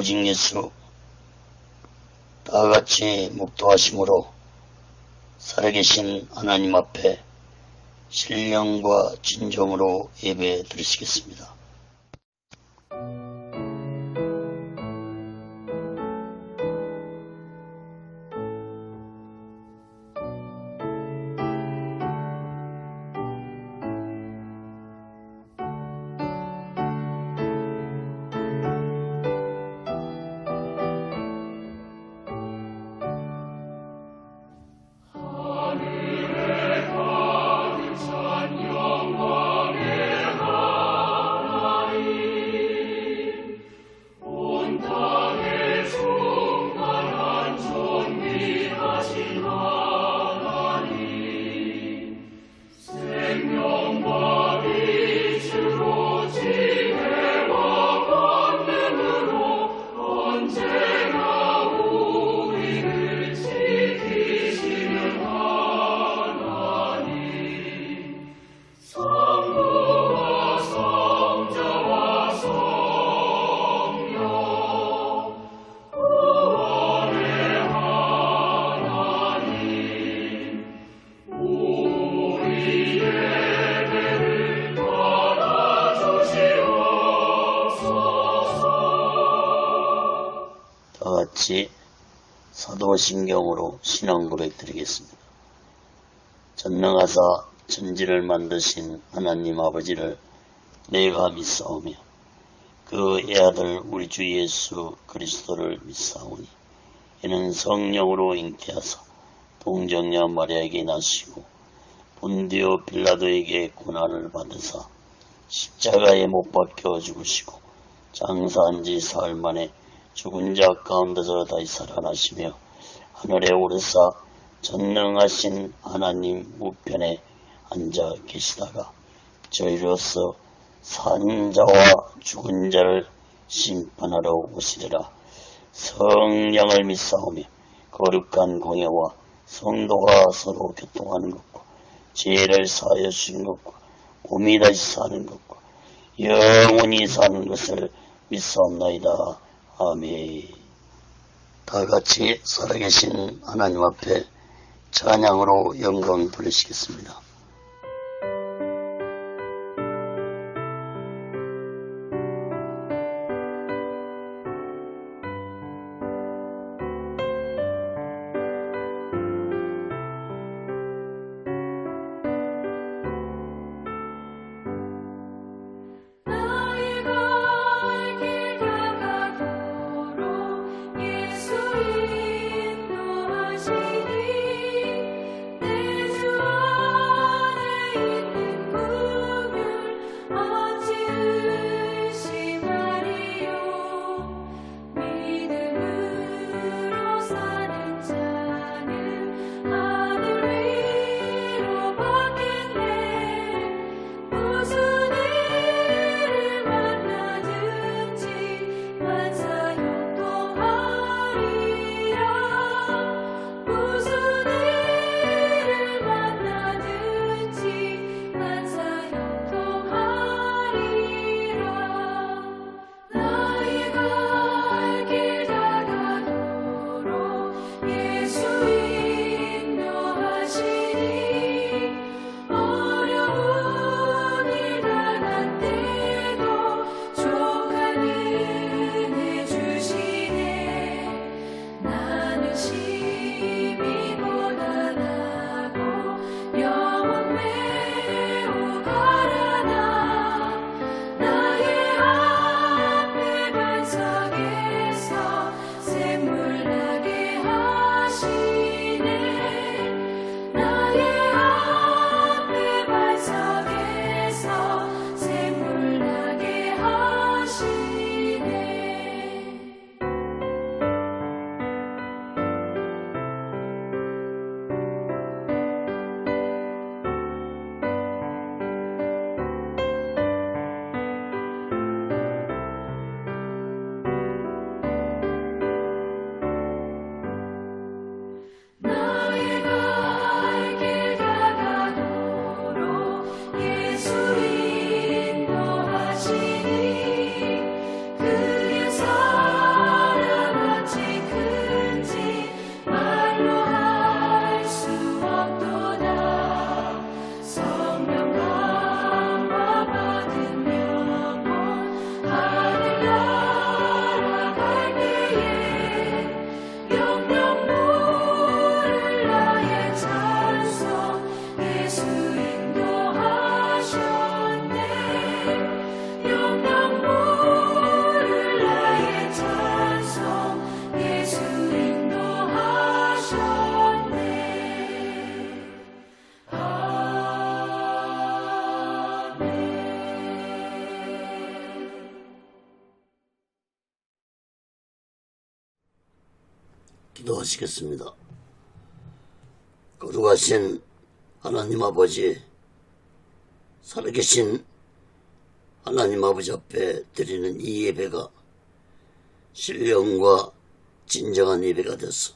오직 예수 다같이 묵도하심으로 살아계신 하나님 앞에 신령과 진정으로 예배 드리시겠습니다. 다같이 사도신경으로 신앙 고백 드리겠습니다. 전능하사 천지를 만드신 하나님 아버지를 내가 믿사오며 그 애아들 우리 주 예수 그리스도를 믿사오니 이는 성령으로 잉태하사 동정녀 마리아에게 나시고 본디오 빌라도에게 고난을 받으사 십자가에 못 박혀 죽으시고 장사한 지 사흘 만에 죽은 자 가운데서 다시 살아나시며 하늘에 오르사 전능하신 하나님 우편에 앉아 계시다가 저희로서 산 자와 죽은 자를 심판하러 오시리라. 성령을 믿사오며 거룩한 공예와 성도가 서로 교통하는 것과 죄를 사하여 주신 것과 몸이 다시 사는 것과 영원히 사는 것을 믿사옵나이다. 아멘. 다같이 살아계신 하나님 앞에 찬양으로 영광 돌리시겠습니다. 내 주 기도하시겠습니다. 거룩하신 하나님 아버지, 살아계신 하나님 아버지 앞에 드리는 이 예배가 신령과 진정한 예배가 되어서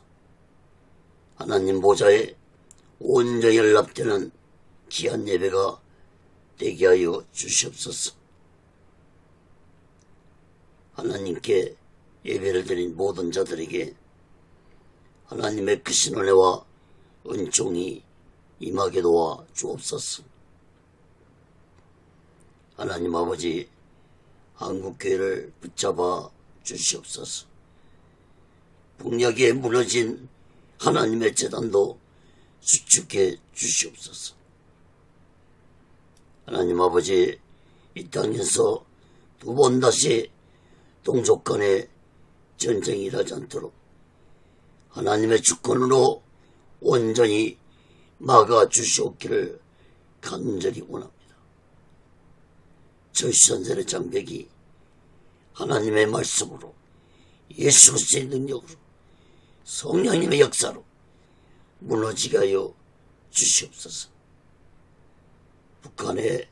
하나님 보좌에 온전히 연락되는 귀한 예배가 되게 하여 주시옵소서. 하나님께 예배를 드린 모든 자들에게 하나님의 크신 은혜와 은총이 임하게 도와 주옵소서. 하나님 아버지, 한국교회를 붙잡아 주시옵소서. 북녘에 무너진 하나님의 재단도 수축해 주시옵소서. 하나님 아버지, 이 땅에서 두 번 다시 동족 간의 전쟁이 일어나지 않도록 하나님의 주권으로 온전히 막아 주시옵기를 간절히 원합니다. 저희 선생의 장벽이 하나님의 말씀으로, 예수 그리스도의 능력으로, 성령님의 역사로 무너지게 하여 주시옵소서. 북한의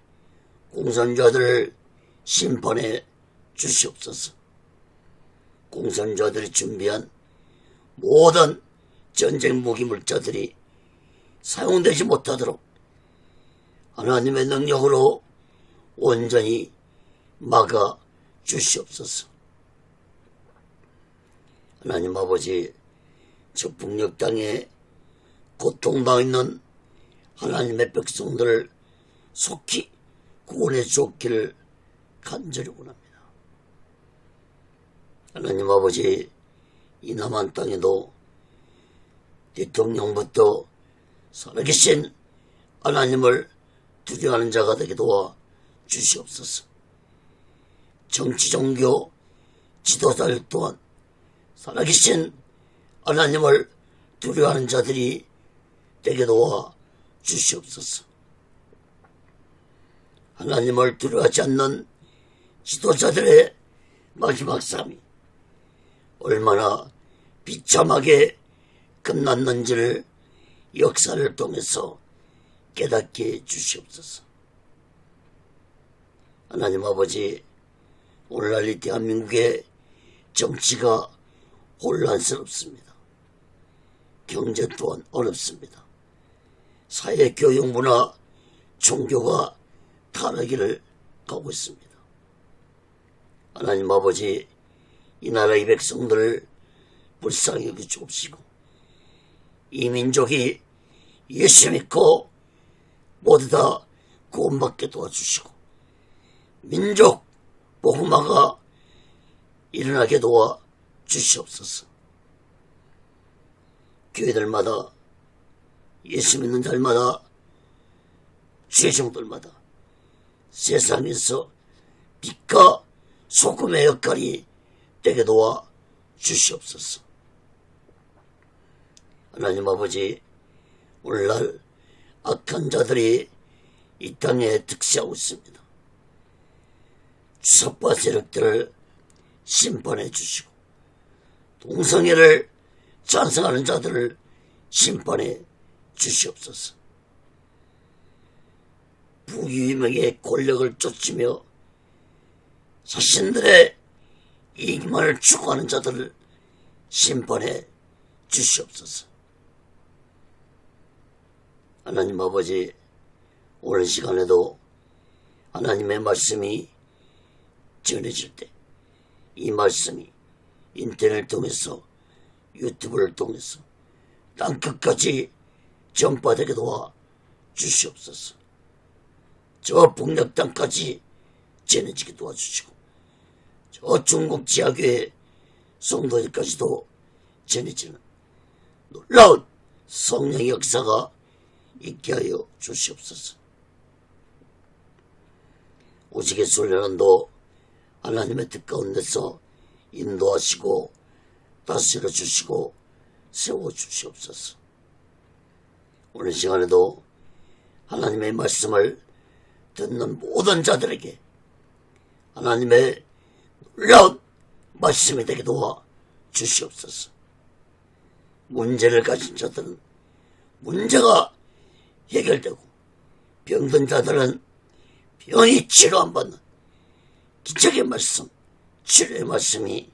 공산자들을 심판해 주시옵소서. 공산자들이 준비한 모든 전쟁 무기 물자들이 사용되지 못하도록 하나님의 능력으로 온전히 막아 주시옵소서. 하나님 아버지, 저 북녘 땅에 고통당하고 있는 하나님의 백성들을 속히 구원해 주옵기를 간절히 원합니다. 하나님 아버지, 이 남한 땅에도 대통령부터 살아계신 하나님을 두려워하는 자가 되게 도와 주시옵소서. 정치, 종교, 지도자들 또한 살아계신 하나님을 두려워하는 자들이 되게 도와 주시옵소서. 하나님을 두려워하지 않는 지도자들의 마지막 삶이 얼마나 비참하게 끝났는지를 역사를 통해서 깨닫게 해 주시옵소서. 하나님 아버지, 오늘날 이 대한민국의 정치가 혼란스럽습니다. 경제 또한 어렵습니다. 사회, 교육, 문화, 종교가 타락기를 가고 있습니다. 하나님 아버지, 이 나라의 백성들을 불쌍히 여겨 주옵시고 이 민족이 예수 믿고 모두 다 구원받게 도와주시고 민족 복음화가 일어나게 도와 주시옵소서. 교회들마다, 예수 믿는 자들마다, 죄종들마다 세상에서 빛과 소금의 역할이 되게 도와 주시옵소서. 하나님 아버지, 오늘날 악한 자들이 이 땅에 득세하고 있습니다. 주사파 세력들을 심판해 주시고 동성애를 찬성하는 자들을 심판해 주시옵소서. 부유명의 권력을 쫓으며 자신들의 이익만을 추구하는 자들을 심판해 주시옵소서. 하나님 아버지, 오늘 시간에도 하나님의 말씀이 전해질 때 이 말씀이 인터넷을 통해서, 유튜브를 통해서 땅끝까지 전파되게 도와 주시옵소서. 저 북녘 땅까지 전해지게 도와주시고 저 중국 지하교회 성도들까지도 전해지는 놀라운 성령의 역사가 있게 하여 주시옵소서. 오직의 순례론도 하나님의 뜻 가운데서 인도하시고 다스려 주시고 세워 주시옵소서. 오늘 시간에도 하나님의 말씀을 듣는 모든 자들에게 하나님의 놀라운 말씀이 되게 도와 주시옵소서. 문제를 가진 자들은 문제가 해결되고 병든 자들은 병이 치료 안 받는 기적의 말씀, 치료의 말씀이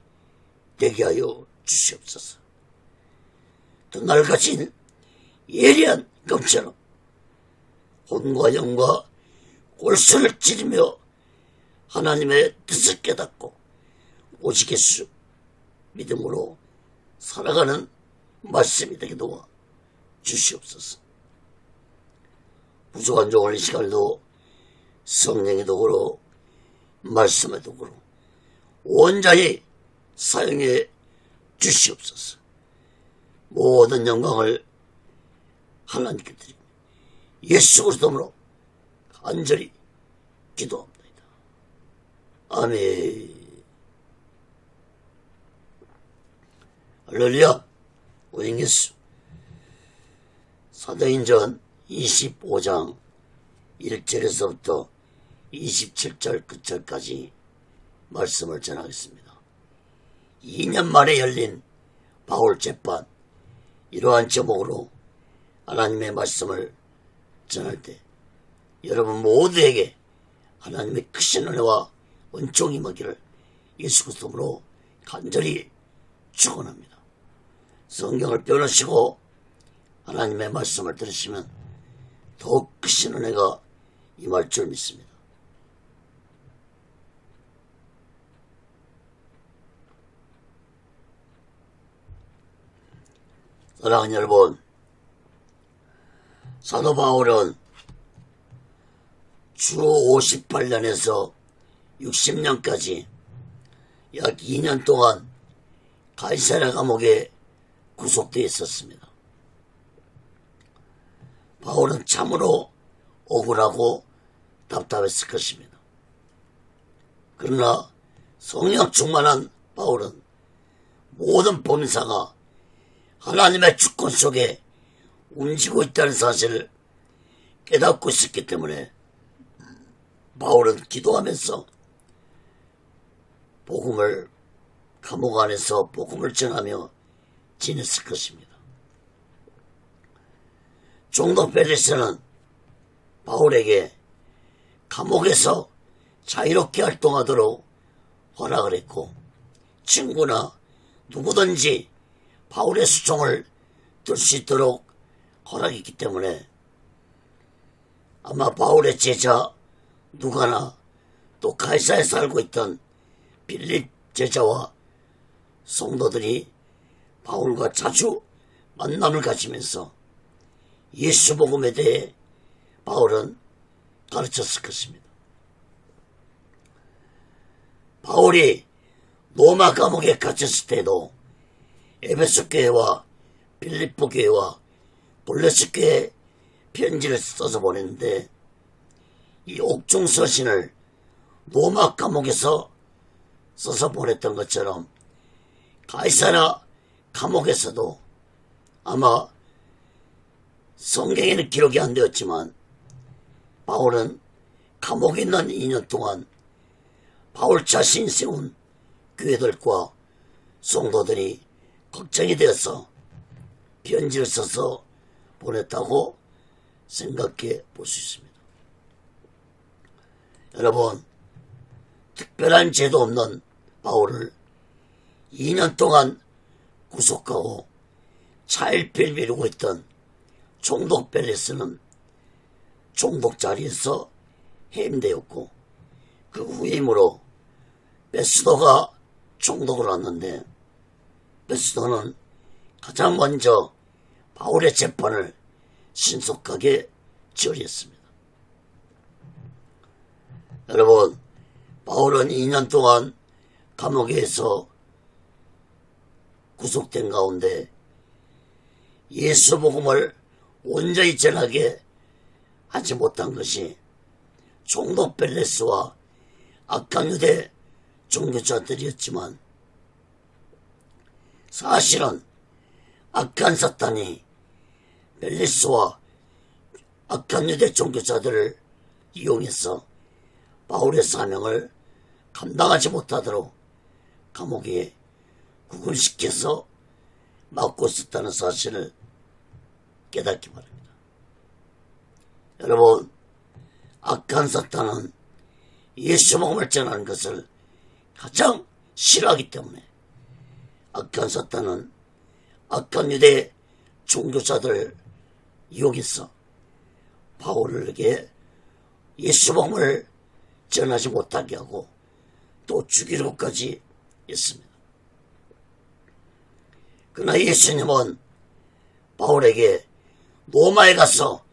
되게 하여 주시옵소서. 또 날 가진 예리한 검처럼 혼과 영과 골수를 찌르며 하나님의 뜻을 깨닫고 오직 예수 믿음으로 살아가는 말씀이 되게 도와 주시옵소서. 부족한 종을 이 시간에도 성령의 도구로 말씀의 도구로 온전히 사용해 주시옵소서. 모든 영광을 하나님께 드리며 예수 그리스도로 간절히 기도합니다. 아멘. 할렐루야. 오직 예수. 사도행전 25장 1절에서부터 27절 끝절까지 말씀을 전하겠습니다. 2년 만에 열린 바울 재판, 이러한 제목으로 하나님의 말씀을 전할 때 여러분 모두에게 하나님의 크신 은혜와 은총이 임하기를 예수 그리스도로 간절히 축원합니다. 성경을 펴놓으시고 하나님의 말씀을 들으시면 더욱 크신 은혜가 임할 줄 믿습니다. 사랑하는 여러분, 사도 바울은 주 58년에서 60년까지 약 2년 동안 가이사랴 감옥에 구속되어 있었습니다. 바울은 참으로 억울하고 답답했을 것입니다. 그러나 성령 충만한 바울은 모든 범사가 하나님의 주권 속에 움직이고 있다는 사실을 깨닫고 있었기 때문에 바울은 기도하면서 복음을 감옥 안에서 복음을 전하며 지냈을 것입니다. 종도 벨리스는 바울에게 감옥에서 자유롭게 활동하도록 허락을 했고 친구나 누구든지 바울의 수종을 들 수 있도록 허락했기 때문에 아마 바울의 제자 누가나 또 가이사에 살고 있던 빌립 제자와 성도들이 바울과 자주 만남을 가지면서 예수 복음에 대해 바울은 가르쳤을 것입니다. 바울이 로마 감옥에 갇혔을 때도 에베소 교회와 빌립보 교회와 볼레스 교회에 편지를 써서 보냈는데 이 옥중 서신을 로마 감옥에서 써서 보냈던 것처럼 가이사랴 감옥에서도 아마 성경에는 기록이 안 되었지만 바울은 감옥에 있는 2년 동안 바울 자신이 세운 교회들과 성도들이 걱정이 되어서 편지를 써서 보냈다고 생각해 볼 수 있습니다. 여러분, 특별한 죄도 없는 바울을 2년 동안 구속하고 차일피일 미루고 있던 총독 벨리스는 총독 자리에서 해임되었고 그 후임으로 베스도가 총독을 왔는데 베스도는 가장 먼저 바울의 재판을 신속하게 처리했습니다. 여러분, 바울은 2년 동안 감옥에서 구속된 가운데 예수 복음을 온전히 전하게 하지 못한 것이 총독 벨레스와 악한 유대 종교자들이었지만 사실은 악한 사탄이 벨레스와 악한 유대 종교자들을 이용해서 바울의 사명을 감당하지 못하도록 감옥에 구금시켜서 맡고 있었다는 사실을 깨닫기 바랍니다. 여러분, 악한 사탄은 예수 복음을 전하는 것을 가장 싫어하기 때문에 악한 사탄은 악한 유대 종교자들을 이용해서 바울에게 예수 복음을 전하지 못하게 하고 또 죽이려고까지 했습니다. 그러나 예수님은 바울에게 로마에 가서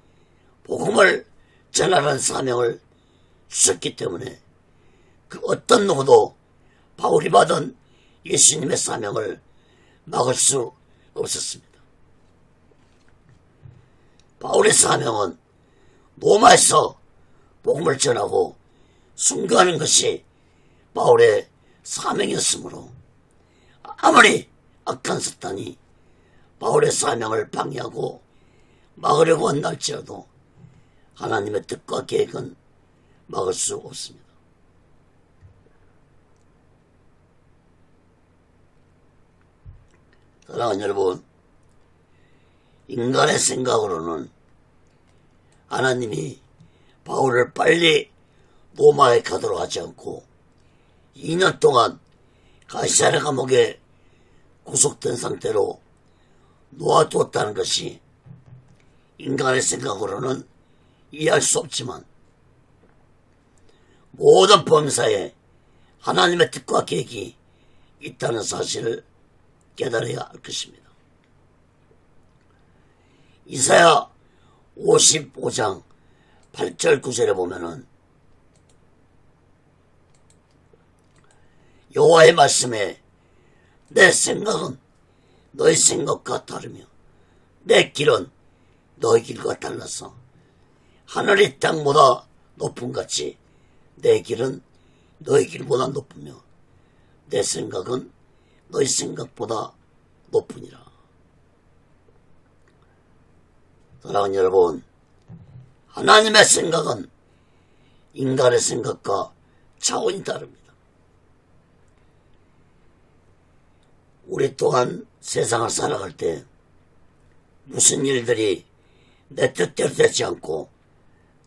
복음을 전하라는 사명을 주셨기 때문에 그 어떤 누구도 바울이 받은 예수님의 사명을 막을 수 없었습니다. 바울의 사명은 로마에서 복음을 전하고 순교하는 것이 바울의 사명이었으므로 아무리 악한 사탄이 바울의 사명을 방해하고 막으려고 한다 할지라도 하나님의 뜻과 계획은 막을 수 없습니다. 사랑하는 여러분, 인간의 생각으로는 하나님이 바울을 빨리 로마에 가도록 하지 않고 2년 동안 가이사랴 감옥에 구속된 상태로 놓아두었다는 것이 인간의 생각으로는 이해할 수 없지만 모든 범사에 하나님의 뜻과 계획이 있다는 사실을 깨달아야 할 것입니다. 이사야 55장 8절 9절에 보면은 여호와의 말씀에 내 생각은 너의 생각과 다르며 내 길은 너의 길과 달라서 하늘이 땅보다 높음같이 내 길은 너의 길보다 높으며 내 생각은 너의 생각보다 높으니라. 사랑하는 여러분, 하나님의 생각은 인간의 생각과 차원이 다릅니다. 우리 또한 세상을 살아갈 때 무슨 일들이 내 뜻대로 되지 않고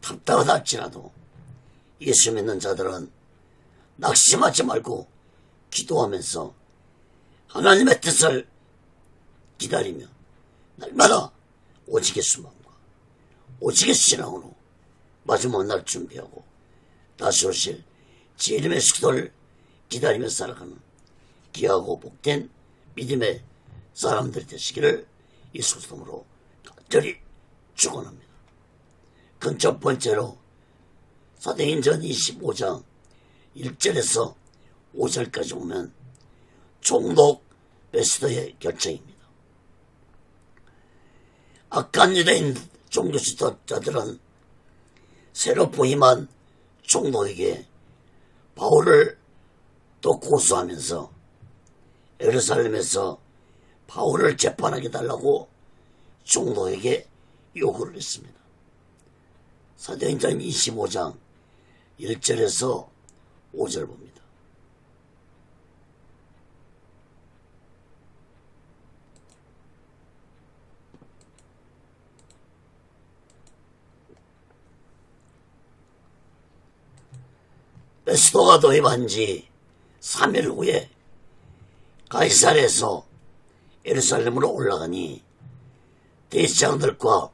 답답하다 할지라도 예수 믿는 자들은 낙심하지 말고 기도하면서 하나님의 뜻을 기다리며 날마다 오직의 수망과 오직의 신앙으로 마지막 날 준비하고 다시 오실 제 이름의 수도를 기다리며 살아가는 귀하고 복된 믿음의 사람들이 되시기를 예수 그리스도로 간절히 축원합니다. 그건 첫 번째로 사도행전 25장 1절에서 5절까지 보면 총독 베스더의 결정입니다. 악한 유대인 종교 지도자들은 새로 부임한 총독에게 바울을 또 고소하면서 예루살렘에서 바울을 재판하게 달라고 총독에게 요구를 했습니다. 사도행전 25장 1절에서 5절 봅니다. 베스도가 도입한 지 3일 후에 가이사랴에서 예루살렘으로 올라가니 대제사장들과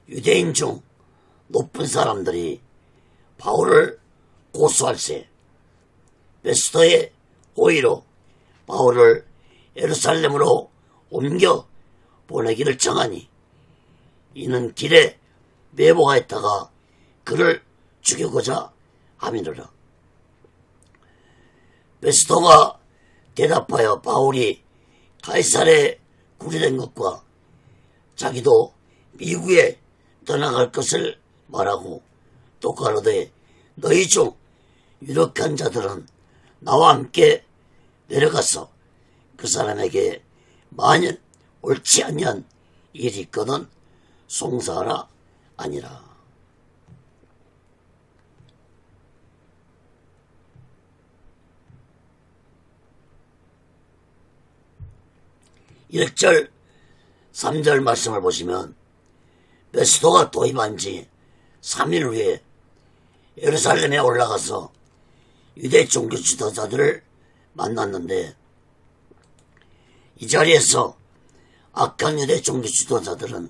유대인 중 높은 사람들이 바울을 고소할세 베스도의 호의로 바울을 예루살렘으로 옮겨 보내기를 정하니 이는 길에 매복하였다가 그를 죽이고자 함이니라. 베스도가 대답하여 바울이 가이사랴에 구리된 것과 자기도 미국에 떠나갈 것을 말하고 또 가로되 너희 중 유력한 자들은 나와 함께 내려가서 그 사람에게 만일 옳지 아니한 일이 있거든 송사하라 아니라. 1절 3절 말씀을 보시면 베스도가 도입한 지 3일 후에 예루살렘에 올라가서 유대 종교 지도자들을 만났는데, 이 자리에서 악한 유대 종교 지도자들은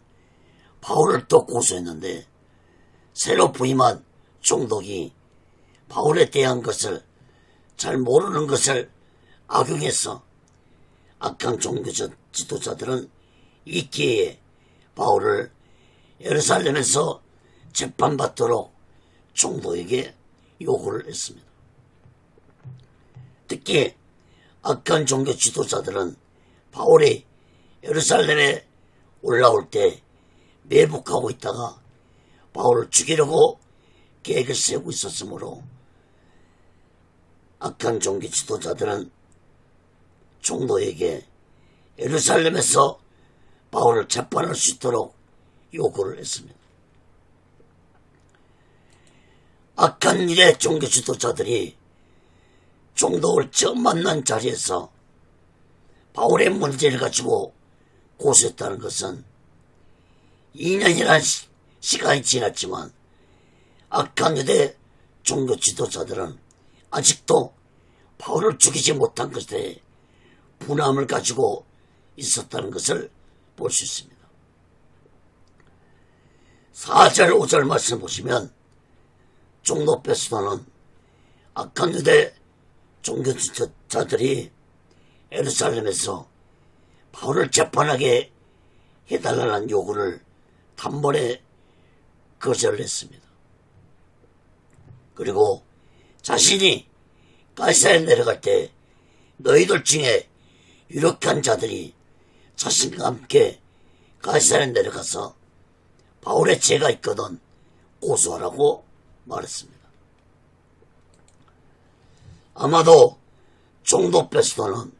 바울을 또 고소했는데, 새로 부임한 총독이 바울에 대한 것을 잘 모르는 것을 악용해서 악한 종교 지도자들은 이 기회에 바울을 예루살렘에서 재판받도록 총독에게 요구를 했습니다. 특히 악한 종교 지도자들은 바울이 예루살렘에 올라올 때 매복하고 있다가 바울을 죽이려고 계획을 세우고 있었으므로 악한 종교 지도자들은 총독에게 예루살렘에서 바울을 재판할 수 있도록 요구를 했습니다. 악한 유대 종교 지도자들이 총독을 처음 만난 자리에서 바울의 문제를 가지고 고소했다는 것은 2년이라는 시간이 지났지만 악한 유대 종교 지도자들은 아직도 바울을 죽이지 못한 것에 분함을 가지고 있었다는 것을 볼 수 있습니다. 4절 5절 말씀 보시면 총독 베스도는 악한 유대 종교 지도자들이 예루살렘에서 바울을 재판하게 해달라는 요구를 단번에 거절했습니다. 그리고 자신이 가이사라에 내려갈 때 너희들 중에 유력한 자들이 자신과 함께 가이사라에 내려가서 바울의 죄가 있거든 고소하라고 말했습니다. 아마도 총독 베스도는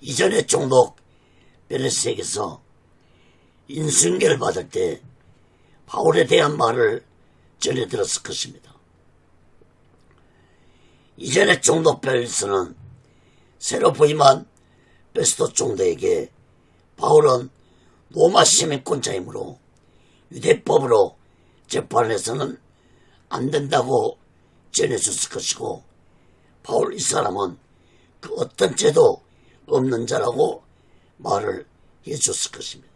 이전에 총독 베레스에게서 인순계를 받을 때 바울에 대한 말을 전해 들었을 것입니다. 이전에 총독 베레스는 새로 부임한 베스도 총독에게 바울은 로마 시민권자이므로 유대법으로 재판을 해서는 안 된다고 전해줬을 것이고, 바울 이 사람은 그 어떤 죄도 없는 자라고 말을 해줬을 것입니다.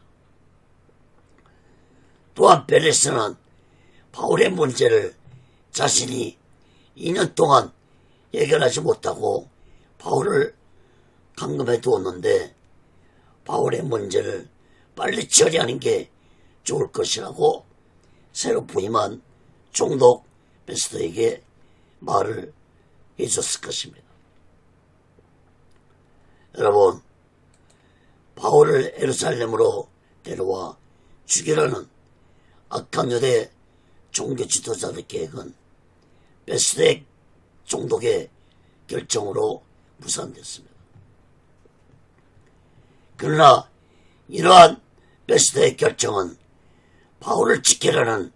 또한 베레스는 바울의 문제를 자신이 2년 동안 해결하지 못하고 바울을 감금해 두었는데 바울의 문제를 빨리 처리하는 게 좋을 것이라고 새로 부임한 총독 베스도에게 말을 해줬을 것입니다. 여러분, 바울을 예루살렘으로 데려와 죽이라는 악한 유대 종교 지도자들 계획은 베스도의 총독의 결정으로 무산됐습니다. 그러나 이러한 베스도의 결정은 바울을 지키라는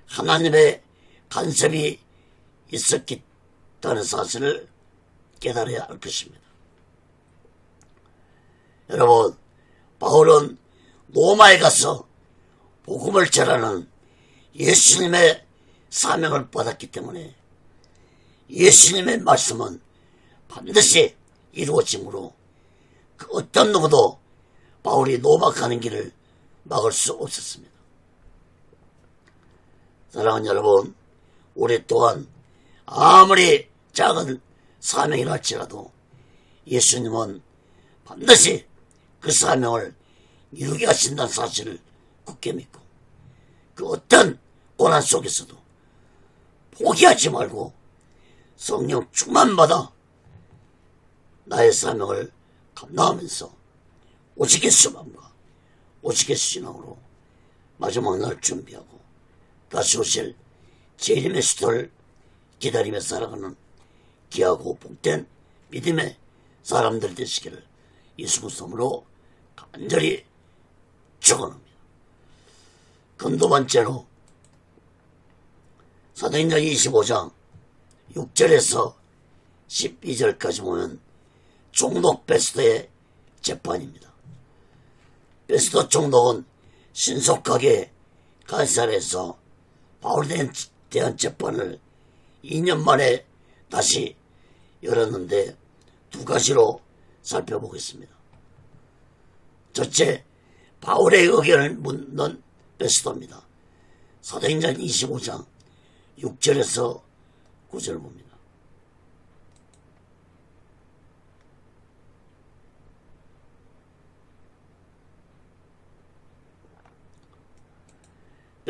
하나님의 간섭이 있었다는 사실을 깨달아야 할 것입니다. 여러분, 바울은 로마에 가서 복음을 전하는 예수님의 사명을 받았기 때문에 예수님의 말씀은 반드시 이루어지므로 그 어떤 누구도 바울이 로마 가는 길을 막을 수 없었습니다. 사랑하는 여러분, 우리 또한 아무리 작은 사명이라 할지라도 예수님은 반드시 그 사명을 이루게 하신다는 사실을 굳게 믿고 그 어떤 고난 속에서도 포기하지 말고 성령 충만받아 나의 사명을 감당하면서 오직 예수 마음과 오직 예수 신앙으로 마지막 날 준비하고 다시 오실 재림의 수도를 기다리며 살아가는 귀하고 복된 믿음의 사람들 되시기를 예수 그리스도로 간절히 축원합니다. 금도 번째로 사도행전 25장 6절에서 12절까지 보면 총독 베스도의 재판입니다. 베스도 총독은 신속하게 가이사랴에서 바울에 대한 재판을 2년 만에 다시 열었는데 두 가지로 살펴보겠습니다. 첫째, 바울의 의견을 묻는 베스도입니다. 사도행전 25장 6절에서 9절을 봅니다.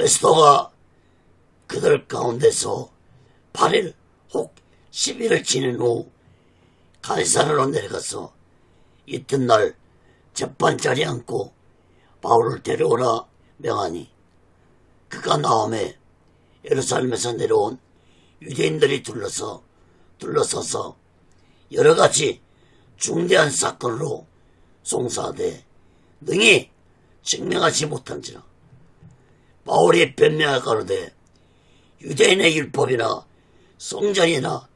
베스도가 그들 가운데서 8일 혹 10일을 지낸 후 가이사랴로 내려가서 이튿날 재판자리에 앉고 바울을 데려오라 명하니 그가 나오매 예루살렘에서 내려온 유대인들이 둘러서서 여러가지 중대한 사건으로 송사하되 능히 증명하지 못한지라. 바울이 변명하가로되 유대인의 율법이나 성전이나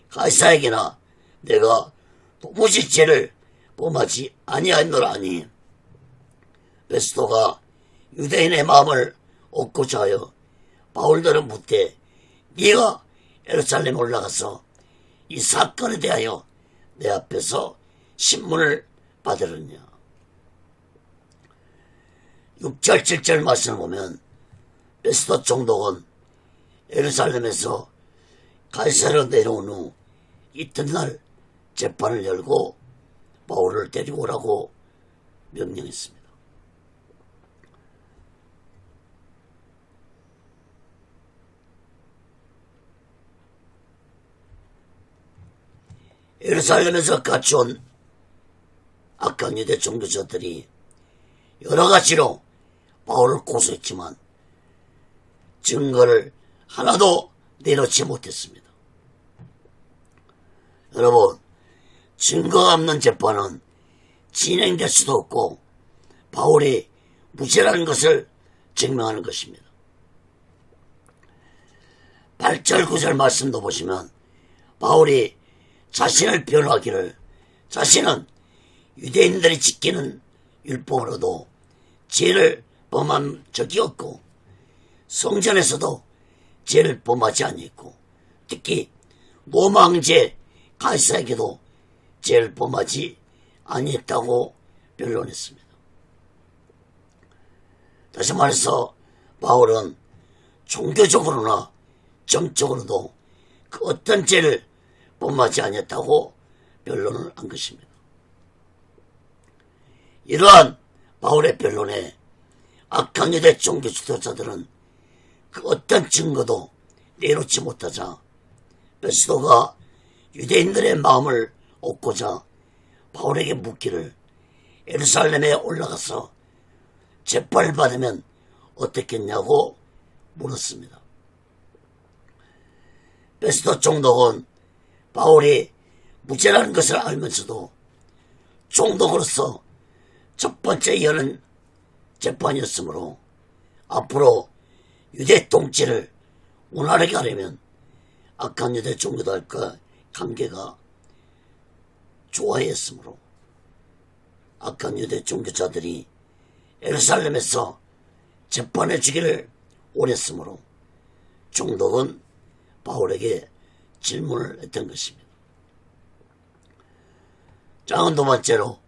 가이사에게나 내가 도무지 죄를 범하지 아니하노라 하니 베스도가 유대인의 마음을 얻고자 하여 바울들은 묻되 네가 예루살렘에 올라가서 이 사건에 대하여 내 앞에서 신문을 받으느냐. 6절 7절 말씀을 보면 베스도 총독은 예루살렘에서 가이사랴로 내려온 후 이튿날 재판을 열고 바울을 데리고 오라고 명령했습니다. 예루살렘에서 같이 온 악한 유대 종교자들이 여러 가지로 바울을 고소했지만 증거를 하나도 내놓지 못했습니다. 여러분, 증거가 없는 재판은 진행될 수도 없고 바울이 무죄라는 것을 증명하는 것입니다. 8절 9절 말씀도 보시면 바울이 자신을 변호하기를 자신은 유대인들이 지키는 율법으로도 죄를 범한 적이 없고 성전에서도 죄를 범하지 아니했고 특히 로마 황제 가이사에게도 죄를 범하지 아니했다고 변론했습니다. 다시 말해서 바울은 종교적으로나 정적으로도 그 어떤 죄를 범하지 아니했다고 변론을 한 것입니다. 이러한 바울의 변론에 악한 유대 종교 지도자들은 그 어떤 증거도 내놓지 못하자 베스도가 유대인들의 마음을 얻고자 바울에게 묻기를 예루살렘에 올라가서 재판을 받으면 어떻겠냐고 물었습니다. 베스도 총독은 바울이 무죄라는 것을 알면서도 총독으로서 첫 번째 여는 재판이었으므로 앞으로 유대 통치를 원활하게 하려면 악한 유대 종교들과 관계가 좋아야 했으므로 악한 유대 종교자들이 예루살렘에서 재판해 주기를 원했으므로 총독은 바울에게 질문을 했던 것입니다. 자, 두 번째로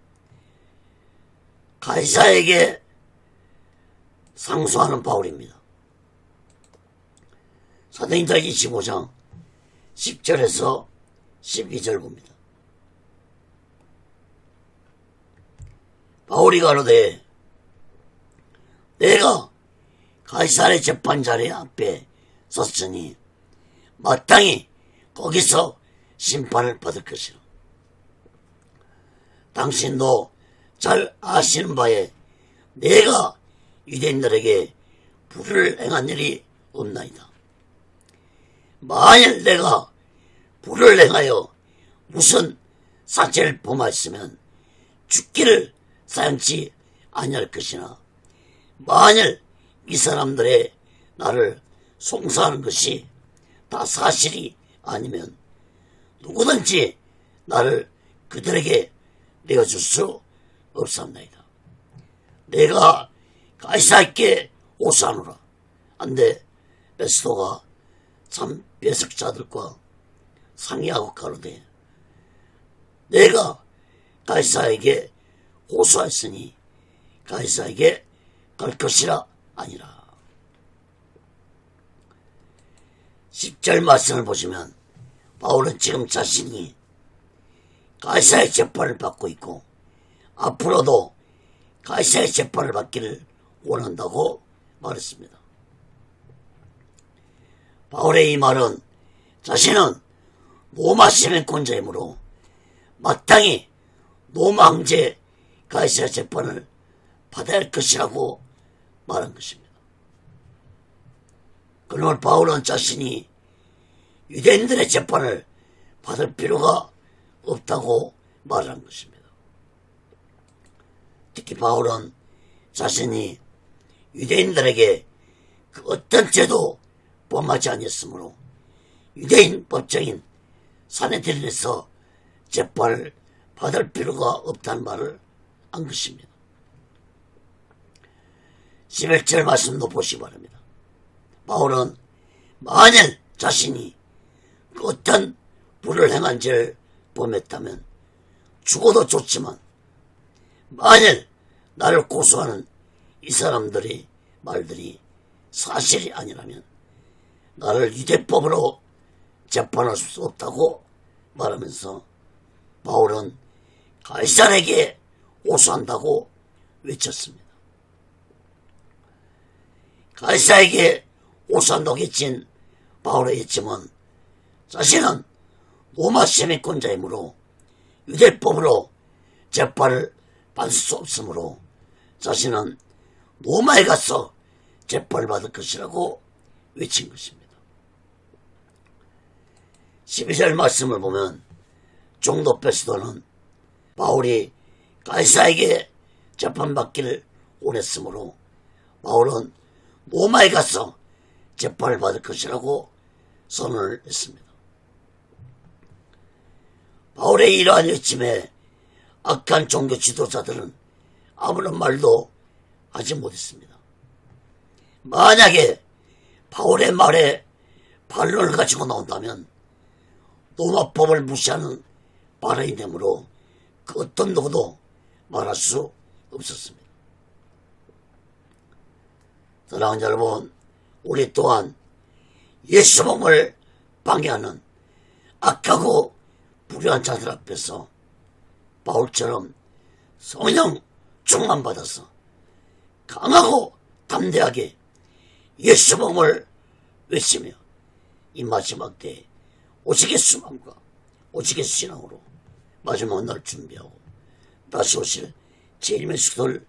가이사에게 상소하는 바울입니다. 사도행전 25장 10절에서 12절 봅니다. 바울이 가로되 내가 가이사랴 재판자리 앞에 섰으니 마땅히 거기서 심판을 받을 것이라. 당신도 잘 아시는 바에 내가 유대인들에게 불을 행한 일이 없나이다. 만일 내가 불을 행하여 무슨 사죄를 범하였으면 죽기를 사양치 아니할 것이나 만일 이 사람들의 나를 송사하는 것이 다 사실이 아니면 누구든지 나를 그들에게 내어줄 수 없사옵나이다. 내가 가이사에게 오사노라. 안돼 베스토가 참 배석자들과 상의하고 가로되 내가 가이사에게 고소했으니 가이사에게 갈 것이라 아니라. 10절 말씀을 보시면 바울은 지금 자신이 가이사의 재판을 받고 있고 앞으로도 가이사의 재판을 받기를 원한다고 말했습니다. 바울의 이 말은 자신은 로마 시민권자이므로 마땅히 로마 황제 가이사 재판을 받아야 할 것이라고 말한 것입니다. 그러나 바울은 자신이 유대인들의 재판을 받을 필요가 없다고 말한 것입니다. 특히 바울은 자신이 유대인들에게 그 어떤 죄도 범하지 아니었으므로 유대인 법정인 사내들인에서 재판을 받을 필요가 없다는 말을 한 것입니다. 11절 말씀도 보시기 바랍니다. 바울은 만일 자신이 그 어떤 불을 행한 죄를 범했다면 죽어도 좋지만 만일 나를 고소하는 이 사람들의 말들이 사실이 아니라면 나를 유대법으로 재판할 수 없다고 말하면서 바울은 가이사에게 고소한다고 외쳤습니다. 가이사에게 고소한다고 외친 바울의 외침은 자신은 로마 시민권자이므로 유대법으로 재판을 받을 수 없으므로 자신은 로마에 가서 재판을 받을 것이라고 외친 것입니다. 12절 말씀을 보면 종도 베스도는 바울이 가이사에게 재판받기를 원했으므로 바울은 로마에 가서 재판을 받을 것이라고 선언을 했습니다. 바울의 이러한 외침에 악한 종교 지도자들은 아무런 말도 하지 못했습니다. 만약에 바울의 말에 반론을 가지고 나온다면 로마법을 무시하는 발언이 되므로 그 어떤 누구도 말할 수 없었습니다. 사랑하는 여러분, 우리 또한 예수 몸을 방해하는 악하고 불의한 자들 앞에서 바울처럼 성령 충만받아서 강하고 담대하게 예수 몸을 외치며 이 마지막 때에 오직의 수망과 오직의 신앙으로 마지막 날 준비하고 다시 오실 재림의 수도를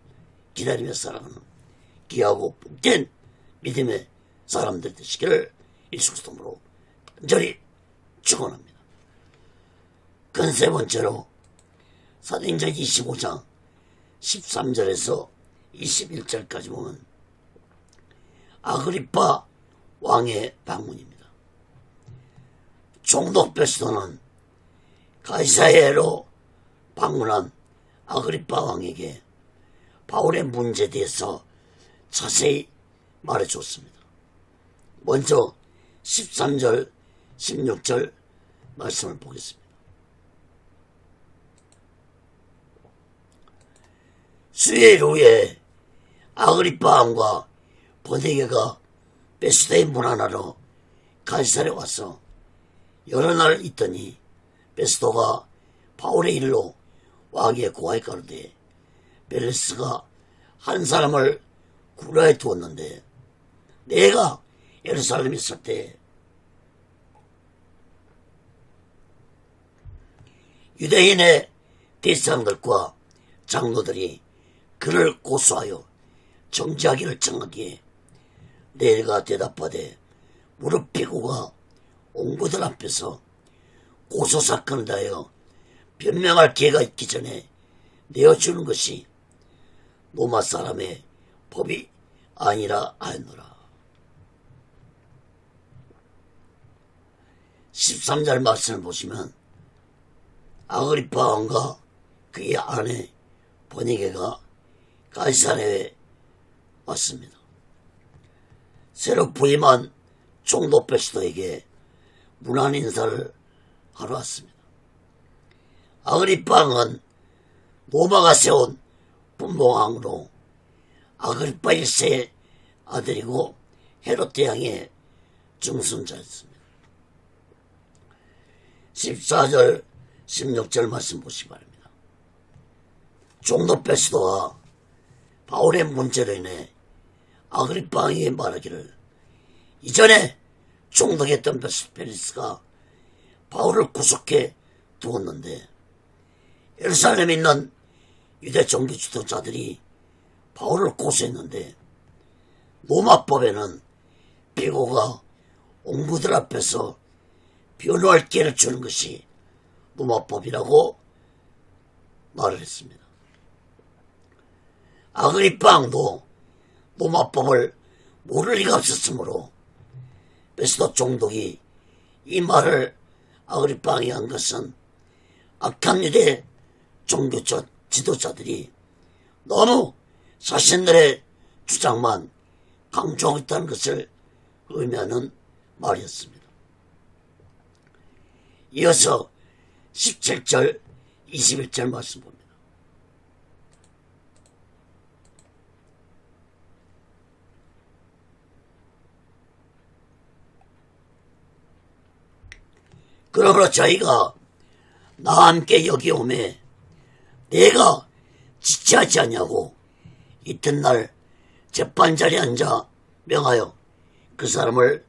기다리며 살아가는 귀하고 복된 믿음의 사람들 되시기를 예수 그리스도로 간절히 축원합니다. 그 세 번째로 사도행전 25장 13절에서 21절까지 보면 아그리파 왕의 방문입니다. 총독 베스도는 가이사랴로 방문한 아그리파 왕에게 바울의 문제에 대해서 자세히 말해줬습니다. 먼저 13절, 16절 말씀을 보겠습니다. 수요일 후에 아그리파 왕과 버니게가 베스도의 문 하나로 가이사랴에 와서 여러 날 있더니 베스도가 바울의 일로 왕에게 고하여 가로되 벨리스가 한 사람을 구라에 두었는데 내가 예루살렘에 있을 때 유대인의 대사장들과 장로들이 그를 고소하여 정죄하기를 청하기에 내가 대답하되 무릎 피고가 옹부들 앞에서 고소사건을 다하여 변명할 기회가 있기 전에 내어주는 것이 로마 사람의 법이 아니라 하였노라. 13절 말씀을 보시면 아그리파 왕과 그의 아내 버니게가 가이사랴에 왔습니다. 새로 부임한 총독 베스도에게 문안 인사를 하러 왔습니다. 아그리파 왕은 로마가 세운 분봉왕으로 아그리파 1세의 아들이고 헤롯 대왕의 증손자였습니다. 14절 16절 말씀 보시기 바랍니다. 총독 베스도가 바울의 문제로 인해 아그리파 왕이 말하기를 이전에 총독했던 펠리스가 바울을 구속해 두었는데 예루살렘에 있는 유대 종교 지도자들이 바울을 고소했는데 로마법에는 피고가 옹부들 앞에서 변호할 기회를 주는 것이 로마법이라고 말을 했습니다. 아그리파 왕도 로마법을 모를 리가 없었으므로 베스도 총독이 이 말을 아그리파 왕이 한 것은 악한 유대 종교 지도자들이 너무 자신들의 주장만 강조하고 있다는 것을 의미하는 말이었습니다. 이어서 17절 21절 말씀 봅니다. 그러므로 저희가 나와 함께 여기 오매 내가 지체하지 않냐고 이튿날 재판자리에 앉아 명하여 그 사람을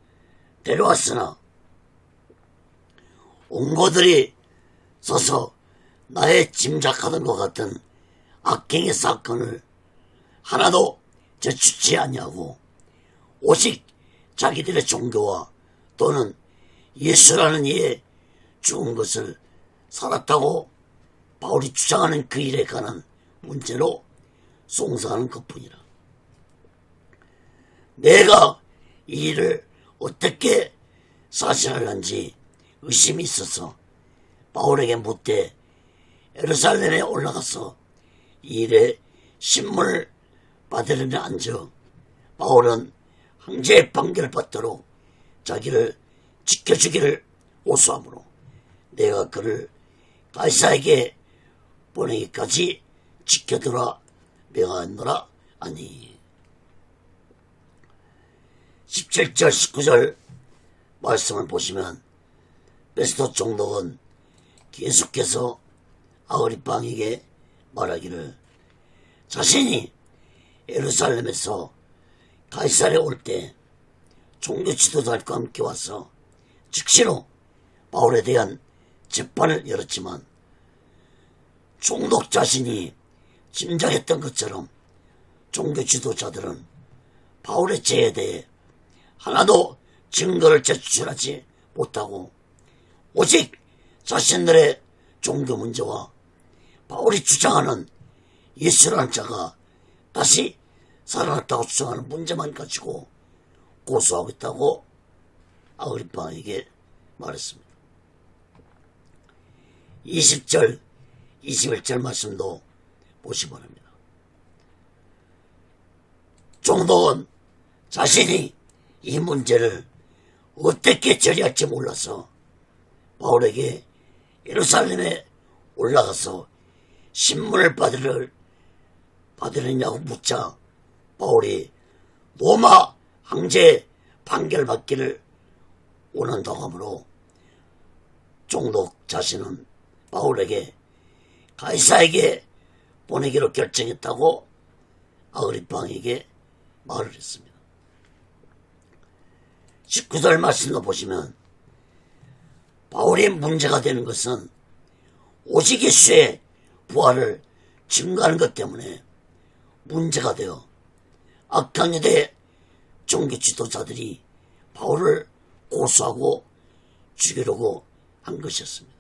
데려왔으나 온고들이 서서 나의 짐작하던 것 같은 악행의 사건을 하나도 제추치 않냐고 오직 자기들의 종교와 또는 예수라는 이에 죽은 것을 살았다고 바울이 주장하는 그 일에 관한 문제로 송사하는 것뿐이라. 내가 이 일을 어떻게 사실하는지 의심이 있어서 바울에게 묻되 예루살렘에 올라가서 이 일에 신문을 받으려는 앉아 바울은 황제의 판결받도록 자기를 지켜주기를 호소하므로 내가 그를 가이사에게 보내기까지 지켜두라 명하노라 하니. 17절 19절 말씀을 보시면 베스도 총독은 계속해서 아그리파 왕에게 말하기를 자신이 예루살렘에서 가이사랴에 올 때 종교 지도자들과 함께 와서 즉시로 바울에 대한 재판을 열었지만 총독 자신이 짐작했던 것처럼 종교 지도자들은 바울의 죄에 대해 하나도 증거를 제출하지 못하고 오직 자신들의 종교 문제와 바울이 주장하는 예수라는 자가 다시 살아났다고 주장하는 문제만 가지고 고소하고 있다고 아그리파 왕에게 말했습니다. 20절 21절 말씀도 보시기 바랍니다. 총독은 자신이 이 문제를 어떻게 처리할지 몰라서 바울에게 예루살렘에 올라가서 신문을 받으려냐고 묻자 바울이 로마 황제 판결받기를 원한다고 하므로 총독 자신은 바울에게 가이사에게 보내기로 결정했다고 아그리파 왕에게 말을 했습니다. 19절 말씀도 보시면 바울이 문제가 되는 것은 오직 예수의 부활을 증거하는 것 때문에 문제가 되어 악한 유대 종교 지도자들이 바울을 고소하고 죽이려고 한 것이었습니다.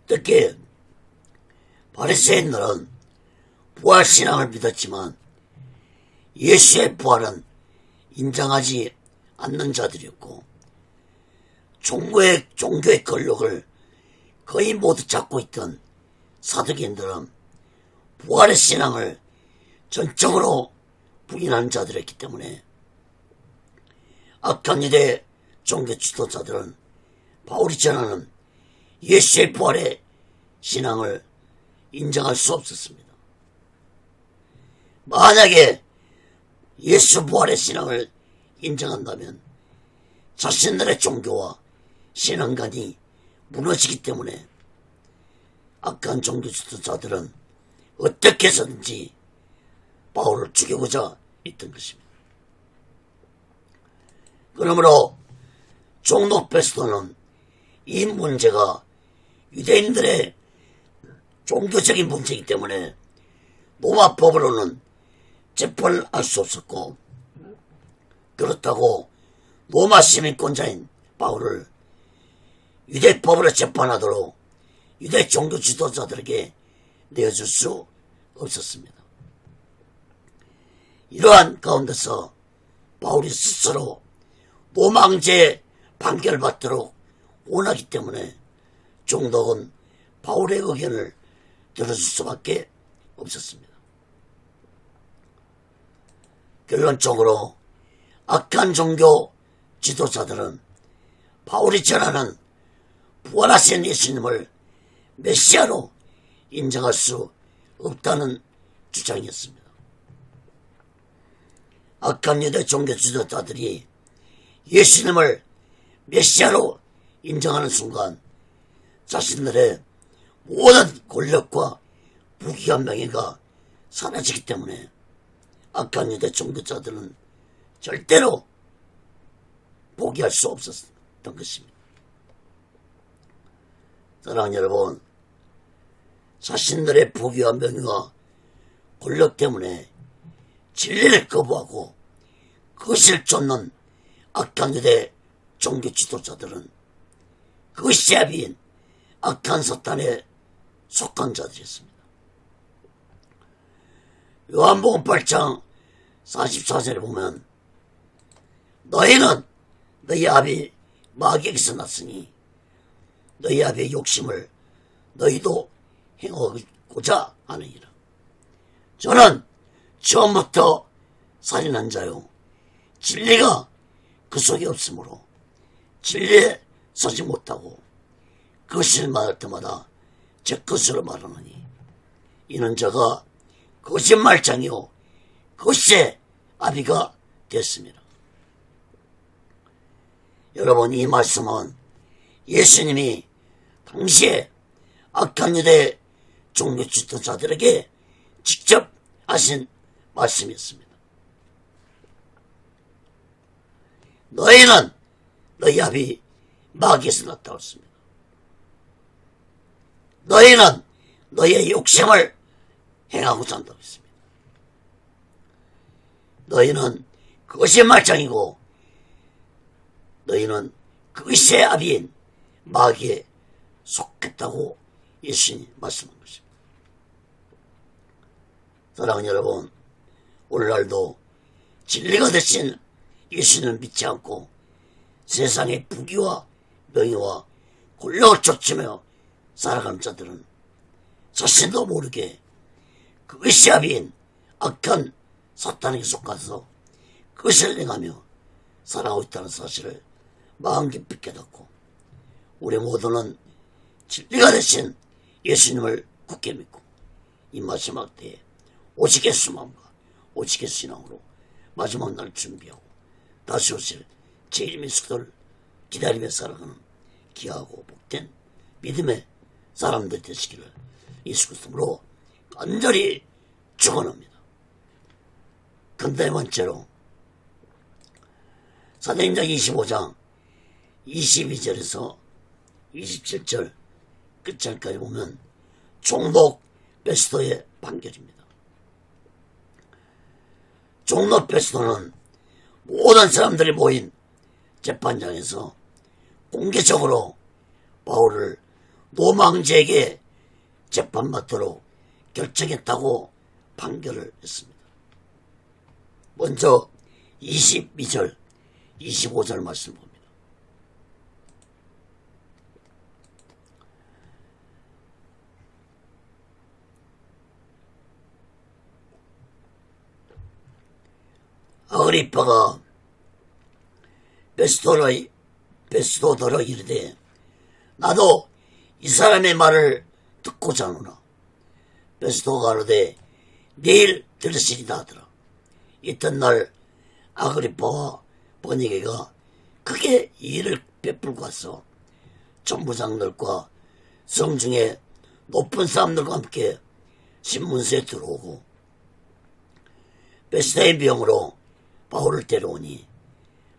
특히 바리새인들은 부활신앙을 믿었지만 예수의 부활은 인정하지 않는 자들이었고 종교의 권력을 거의 모두 잡고 있던 사두개인들은 부활의 신앙을 전적으로 부인하는 자들이었기 때문에 악한 유대 종교 지도자들은 바울이 전하는 예수의 부활의 신앙을 인정할 수 없었습니다. 만약에 예수 부활의 신앙을 인정한다면 자신들의 종교와 신앙관이 무너지기 때문에 악한 종교 지도자들은 어떻게 해서든지 바울을 죽이고자 했던 것입니다. 그러므로 종로 베스도는 이 문제가 유대인들의 종교적인 문제이기 때문에 로마법으로는 재판을 할 수 없었고, 그렇다고 로마 시민권자인 바울을 유대법으로 재판하도록 유대 종교 지도자들에게 내어줄 수 없었습니다. 이러한 가운데서 바울이 스스로 노망제 판결을 받도록 원하기 때문에 종독은 바울의 의견을 들어줄 수밖에 없었습니다. 결론적으로 악한 종교 지도자들은 바울이 전하는 부활하신 예수님을 메시아로 인정할 수 없다는 주장이었습니다. 악한 유대 종교 지도자들이 예수님을 메시아로 인정하는 순간 자신들의 모든 권력과 부귀와 명예가 사라지기 때문에 악한 유대 종교자들은 절대로 포기할 수 없었던 것입니다. 사랑하는 여러분, 자신들의 부귀와 명예와 권력 때문에 진리를 거부하고 그것을 쫓는 악한 유대 종교 지도자들은 그것이 아비인 악한 사탄에 속한 자들이었습니다. 요한복음 8장 44절에 보면 너희는 너희 아비 마귀에게서 났으니 너희 아비의 욕심을 너희도 행하고자 하느니라. 저는 처음부터 살인한 자요 진리가 그 속에 없으므로 진리에 서지 못하고 그것을 말할 때마다 제 것으로 말하느니 이는 저가 거짓말장이요 그것의 아비가 됐습니다. 여러분, 이 말씀은 예수님이 당시에 악한 유대 종교 지도자들에게 직접 하신 말씀이었습니다. 너희는 너희 아비 마귀에서 나타났습니다. 너희는 너희의 욕심을 행하고자 한다고 했습니다. 너희는 그것이 말장이고 너희는 그것의 아비인 마귀에 속했다고 예수님이 말씀한 것입니다. 사랑하는 여러분, 오늘날도 진리가 되신 예수님을 믿지 않고 세상의 부귀와 명예와 권력을 쫓으며 살아가는 자들은 자신도 모르게 그것이 아비인 악한 사탄에게 속아서 그것을 행하며 살아가고 있다는 사실을 마음 깊이 깨닫고 우리 모두는 진리가 되신 예수님을 굳게 믿고 이 마지막 때에 오직 예수 마음과 오직 예수 신앙으로 마지막 날 준비하고 다시 오실 제 이름의 속도를 기다리며 살아가는 귀하고 복된 믿음의 사람들 되시기를 예수 그리스도로 간절히 축원합니다. 근데 번째로 사도행전 25장 22절에서 27절 끝절까지 보면 종록 베스도의 판결입니다. 종록 베스도는 모든 사람들이 모인 재판장에서 공개적으로 바울을 노망제에게 재판받도록 결정했다고 판결을 했습니다. 먼저 22절, 25절 말씀 봅니다. 아그리빠가 베스도더러 이르되 나도 이 사람의 말을 듣고자 하노라. 베스도가 가로되 내일 들으시리다 하더라. 이튿날 아그리빠와 버니게가 크게 일을 베풀고 와서 천부장들과 성중에 높은 사람들과 함께 신문서에 들어오고 베스도의 병으로 바울을 데려오니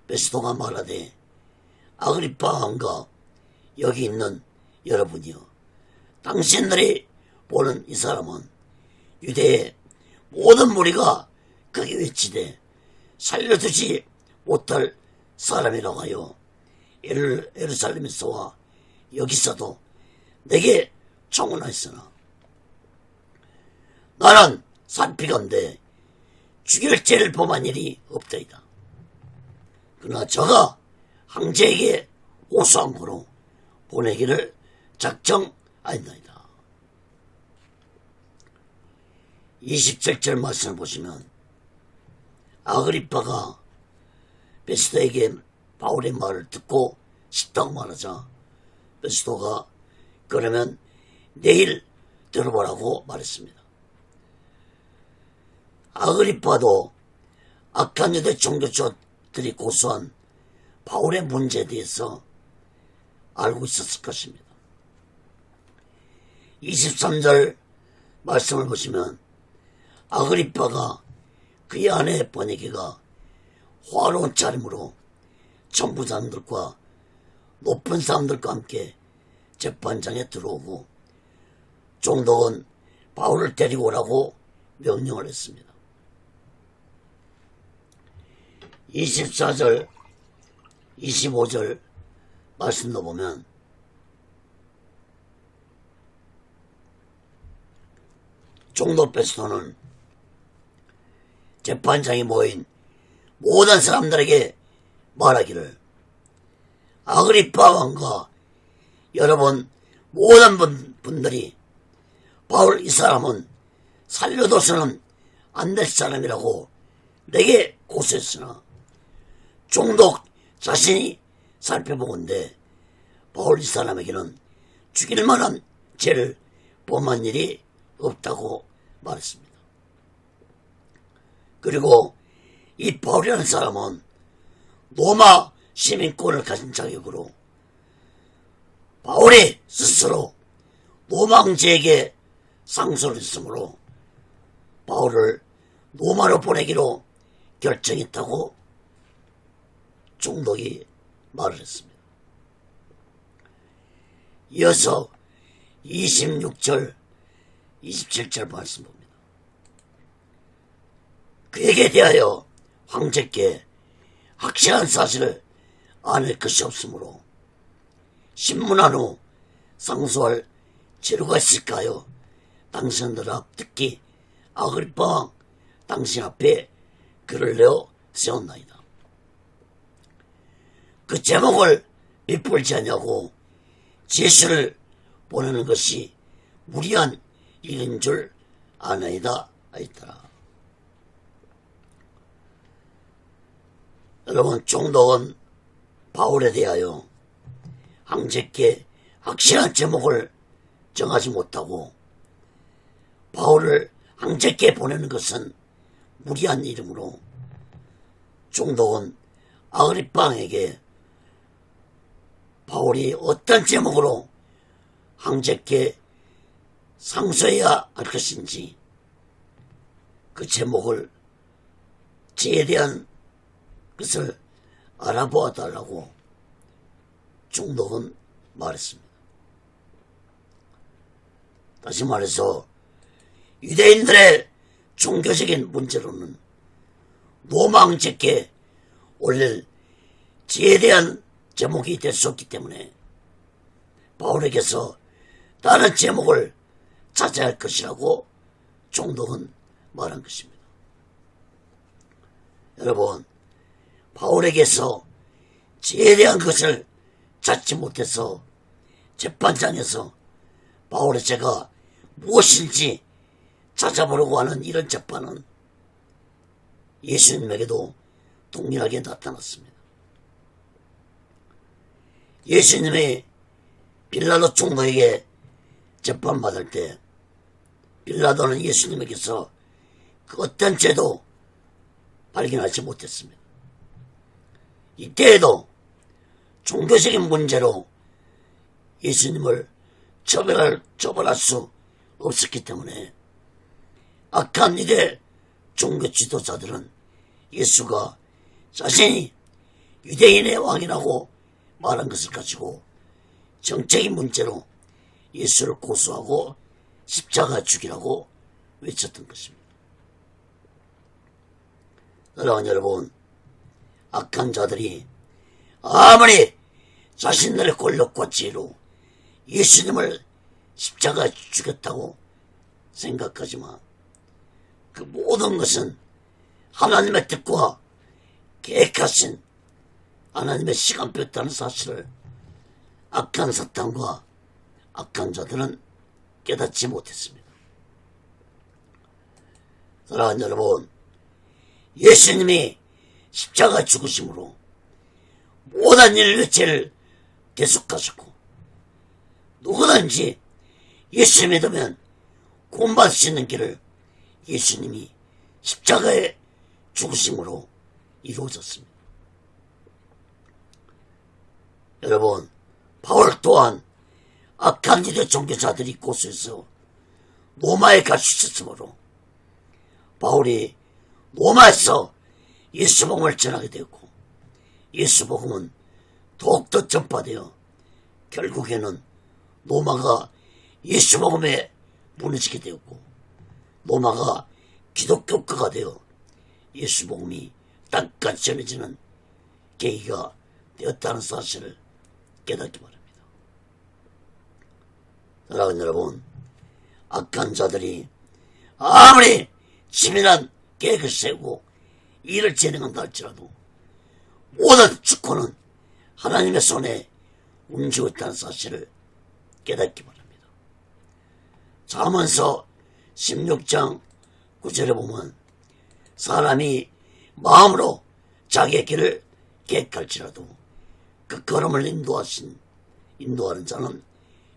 베스도가 말하되 아그리빠 왕과 여기 있는 여러분이여, 당신들이 보는 이 사람은 유대의 모든 무리가 크게 외치되 살려두지 못할 사람이라고 하여 예루살렘에서와 여기서도 내게 청혼하였으나 나는 살피건대 죽일 죄를 범한 일이 없다이다. 그러나 저가 황제에게 호소한 거로 보내기를 작정하였나이다. 27절 말씀을 보시면 아그리빠가 베스도에게 바울의 말을 듣고 싶다고 말하자 베스도가 그러면 내일 들어보라고 말했습니다. 아그리빠도 악한 유대 종교주들이 고소한 바울의 문제에 대해서 알고 있었을 것입니다. 23절 말씀을 보시면 아그리빠가 그의 아내 버니게가 화로운 차림으로 천부장들과 높은 사람들과 함께 재판장에 들어오고 총독은 바울을 데리고 오라고 명령을 했습니다. 24절 25절 말씀도 보면 총독 베스도는 재판장에 모인 모든 사람들에게 말하기를 아그리빠 왕과 여러분 모든 분들이 바울 이 사람은 살려둬서는 안 될 사람이라고 내게 고소했으나 총독 자신이 살펴보건대 바울 이 사람에게는 죽일 만한 죄를 범한 일이 없다고 말했습니다. 그리고 이 바울이라는 사람은 로마 시민권을 가진 자격으로 바울이 스스로 로마 황제에게 상소를 했으므로 바울을 로마로 보내기로 결정했다고 총독이 말을 했습니다. 이어서 26절 27절 말씀 봅니다. 그에게 대하여 황제께 확실한 사실을 아낼 것이 없으므로 신문한 후 상소할 재료가 있을까요? 당신들 앞 특히 아그리빠 왕 당신 앞에 글을 내어 세웠나이다. 그 제목을 비풀지 않냐고 제수를 보내는 것이 무리한 일인 줄 아나이다 하였더라. 여러분, 총독은 바울에 대하여 황제께 확실한 제목을 정하지 못하고 바울을 황제께 보내는 것은 무리한 일이므로 총독은 아그리빠 왕에게 바울이 어떤 제목으로 황제께 상소해야 할 것인지 그 제목을 죄에 대한 것을 알아보아 달라고 총독은 말했습니다. 다시 말해서 유대인들의 종교적인 문제로는 로마 황제께 올릴 죄에 대한 제목이 될 수 없기 때문에 바울에게서 다른 제목을 찾아야 할 것이라고 총독은 말한 것입니다. 여러분, 바울에게서 죄에 대한 것을 찾지 못해서 재판장에서 바울의 죄가 무엇인지 찾아보려고 하는 이런 재판은 예수님에게도 동일하게 나타났습니다. 예수님이 빌라도 총독에게 재판받을 때 빌라도는 예수님에게서 그 어떤 죄도 발견하지 못했습니다. 이때에도 종교적인 문제로 예수님을 처벌할 수 없었기 때문에 악한 이대 종교 지도자들은 예수가 자신이 유대인의 왕이라고 말한 것을 가지고 정책인 문제로 예수를 고소하고 십자가 죽이라고 외쳤던 것입니다. 사랑하는 여러분, 악한 자들이 아무리 자신들의 권력과 지혜로 예수님을 십자가에 죽였다고 생각하지만 그 모든 것은 하나님의 뜻과 계획하신 하나님의 시간표였다는 사실을 악한 사탄과 악한 자들은 깨닫지 못했습니다. 사랑하는 여러분, 예수님이 십자가 죽으심으로 모든 인류의 죄를 대속하셨고 누구든지 예수 믿으면 구원받을 수 있는 길을 예수님이 십자가에 죽으심으로 이루어졌습니다. 여러분, 바울 또한 악한 유대 종교자들이 고소해서 로마에 갈 수 있었으므로 바울이 로마에서 예수복음을 전하게 되었고 예수복음은 더욱더 전파되어 결국에는 로마가 예수복음에 무너지게 되었고 로마가 기독교국가가 되어 예수복음이 땅까지 전해지는 계기가 되었다는 사실을 깨닫기 바랍니다. 사랑하는 여러분, 악한 자들이 아무리 치밀한 계획을 세우고 일을 진행한다 할지라도 모든 주권은 하나님의 손에 움직이고 있다는 사실을 깨닫기 바랍니다. 잠언서 16장 9절에 보면 사람이 마음으로 자기의 길을 계획할지라도 그 걸음을 인도하는 자는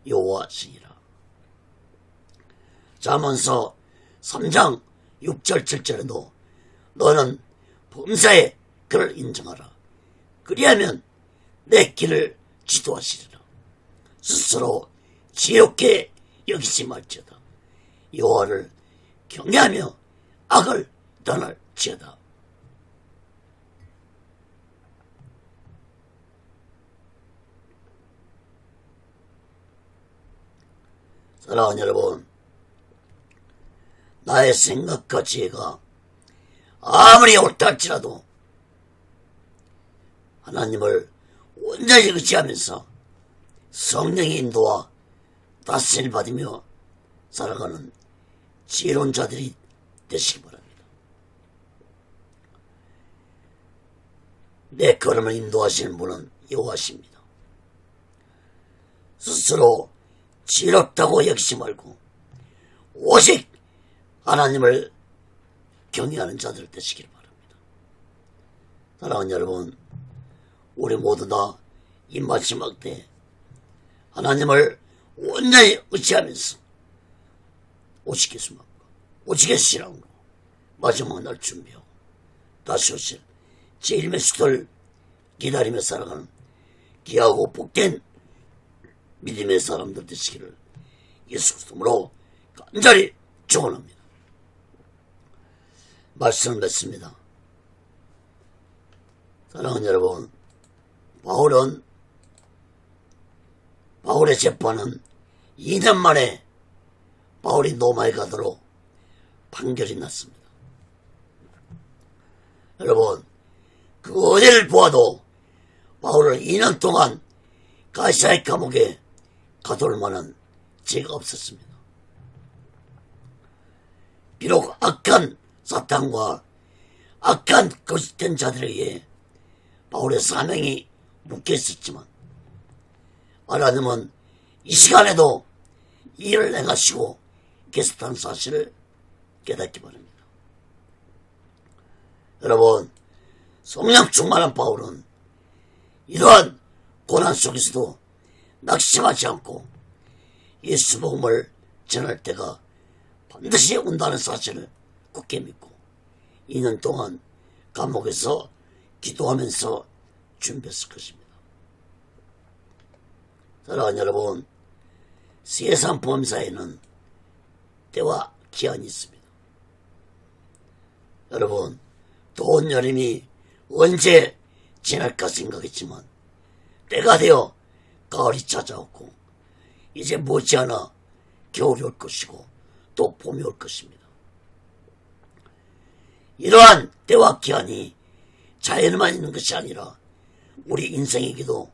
여호와시니라. 잠언서 3장 6절 7절에도 너는 범사에 그를 인정하라. 그리하면 내 길을 지도하시리라. 스스로 지혜롭게 여기지 말지어다. 여호와를 경외하며 악을 떠날지어다. 사랑하는 여러분, 나의 생각과 지혜가 아무리 옳다 할지라도 하나님을 온전히 의지하면서 성령의 인도와 다스림을 받으며 살아가는 지혜로운 자들이 되시기 바랍니다. 내 걸음을 인도하시는 분은 여호와십니다. 스스로 지혜롭다고 여기지 말고 오직 하나님을 경외하는 자들 되시길 바랍니다. 사랑하는 여러분, 우리 모두 다 이 마지막 때 하나님을 온전히 의지하면서 오직 예수 믿고 오직 예수 신앙으로 마지막 날 준비하고 다시 오실 제1의 수도를 기다리며 살아가는 귀하고 복된 믿음의 사람들 되시기를 예수 그리스도로 간절히 축원합니다. 말씀을 맺습니다. 사랑하는 여러분, 바울의 재판은 2년 만에 바울이 로마에 가도록 판결이 났습니다. 여러분, 그 어디를 보아도 바울을 2년 동안 가이사의 감옥에 가둘 만한 죄가 없었습니다. 비록 악한 사탄과 악한 거짓된 자들에게 바울의 사명이 묶여 있었지만 하나님은 이 시간에도 일을 행하시고 계셨다는 사실을 깨닫기 바랍니다. 여러분, 성령 충만한 바울은 이러한 고난 속에서도 낙심하지 않고 예수 복음을 전할 때가 반드시 온다는 사실을 굳게 믿고 2년 동안 감옥에서 기도하면서 준비했을 것입니다. 사랑하는 여러분, 세상 범사에는 때와 기한이 있습니다. 여러분, 더운 여름이 언제 지날까 생각했지만 때가 되어 가을이 찾아왔고 이제 못지않아 겨울이 올 것이고 또 봄이 올 것입니다. 이러한 때와 기한이 자연에만 있는 것이 아니라 우리 인생에게도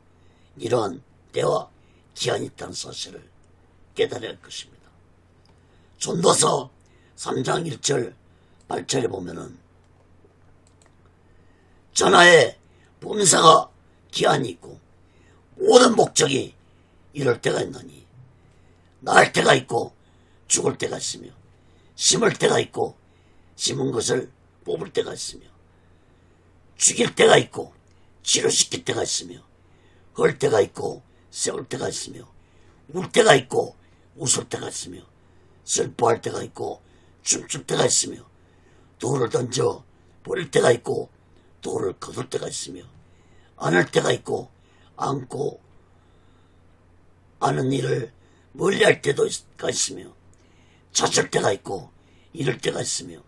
이러한 때와 기한이 있다는 사실을 깨달아야 할 것입니다. 전도서 3장 1절 8절에 보면은 전하의 범사가 기한이 있고 모든 목적이 이럴 때가 있나니 날 때가 있고 죽을 때가 있으며 심을 때가 있고 심은 것을 뽑을 때가 있으며 죽일 때가 있고 치료시킬 때가 있으며 헐 때가 있고 세울 때가 있으며 울 때가 있고 웃을 때가 있으며 슬퍼할 때가 있고 춤출 때가 있으며 돌을 던져 버릴 때가 있고 돌을 거둘 때가 있으며 안을 때가 있고 안고 아는 일을 멀리할 때도 있으며 찾을 때가 있고 잃을 때가 있으며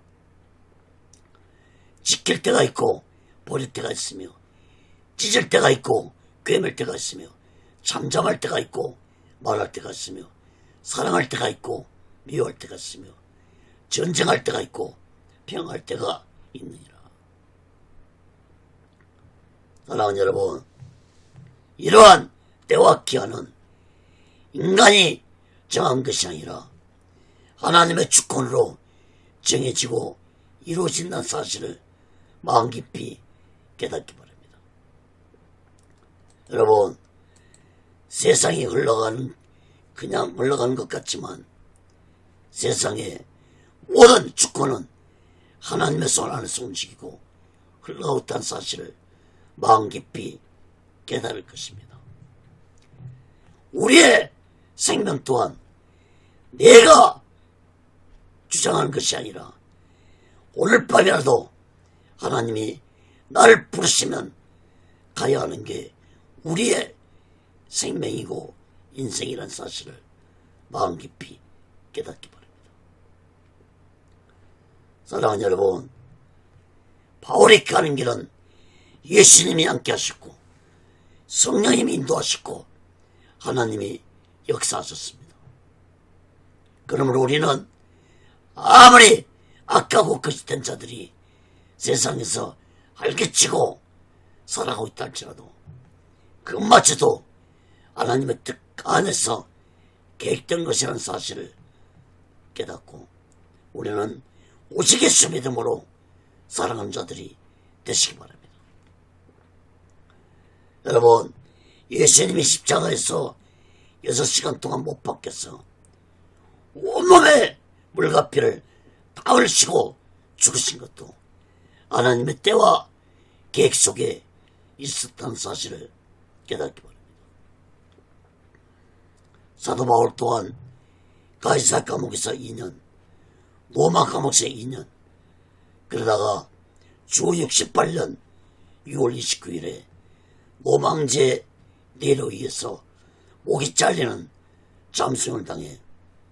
지킬 때가 있고 버릴 때가 있으며 찢을 때가 있고 꿰맬 때가 있으며 잠잠할 때가 있고 말할 때가 있으며 사랑할 때가 있고 미워할 때가 있으며 전쟁할 때가 있고 평할 때가 있느니라. 사랑하는 여러분, 이러한 때와 기한은 인간이 정한 것이 아니라 하나님의 주권으로 정해지고 이루어진다는 사실을 마음 깊이 깨닫기 바랍니다. 여러분, 세상이 그냥 흘러가는 것 같지만 세상의 모든 주권은 하나님의 손 안에서 움직이고 흘러가고 있다는 사실을 마음 깊이 깨달을 것입니다. 우리의 생명 또한 내가 주장하는 것이 아니라 오늘 밤이라도 하나님이 나를 부르시면 가야 하는 게 우리의 생명이고 인생이라는 사실을 마음 깊이 깨닫기 바랍니다. 사랑하는 여러분, 바울이 가는 길은 예수님이 함께 하셨고 성령님이 인도하셨고 하나님이 역사하셨습니다. 그러므로 우리는 아무리 악하고 거짓된 자들이 세상에서 활개치고 살아가고 있다 할지라도 그것마저도 하나님의 뜻 안에서 계획된 것이라는 사실을 깨닫고 우리는 오직 예수 믿음으로 살아가는 자들이 되시기 바랍니다. 여러분, 예수님이 십자가에서 6시간 동안 못 박혀서 온몸에 물과 피를 다 흘리시고 죽으신 것도 하나님의 때와 계획 속에 있었다는 사실을 깨닫기 바랍니다. 사도 바울 또한 가이사 감옥에서 2년, 로마 감옥에서 2년, 그러다가 주 68년 6월 29일에 모망제 내로 의해서 목이 잘리는 잠수형을 당해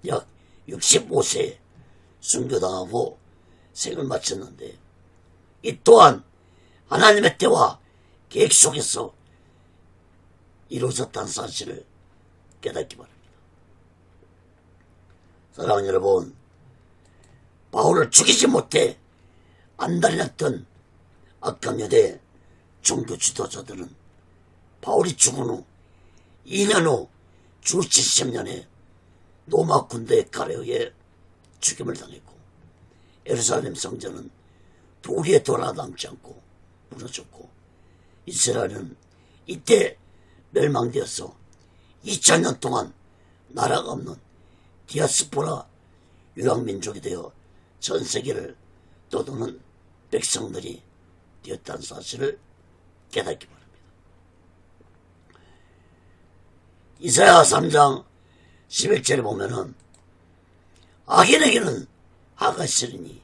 약 65세에 순교당하고 생을 마쳤는데 이 또한 하나님의 때와 계획 속에서 이루어졌다는 사실을 깨닫기 바랍니다. 사랑하는 여러분, 바울을 죽이지 못해 안달이 났던 악감여대 종교 지도자들은 바울이 죽은 후 2년 후 주 70년에 로마 군대에 가려에 죽임을 당했고 예루살렘 성전은 도리에 돌아남지 않고 무너졌고 이스라엘은 이때 멸망되어서 2000년 동안 나라가 없는 디아스포라 유랑민족이 되어 전 세계를 떠도는 백성들이 되었다는 사실을 깨닫기 바랍니다. 이사야 3장 11절에 보면은 악인에게는 악가 있으리니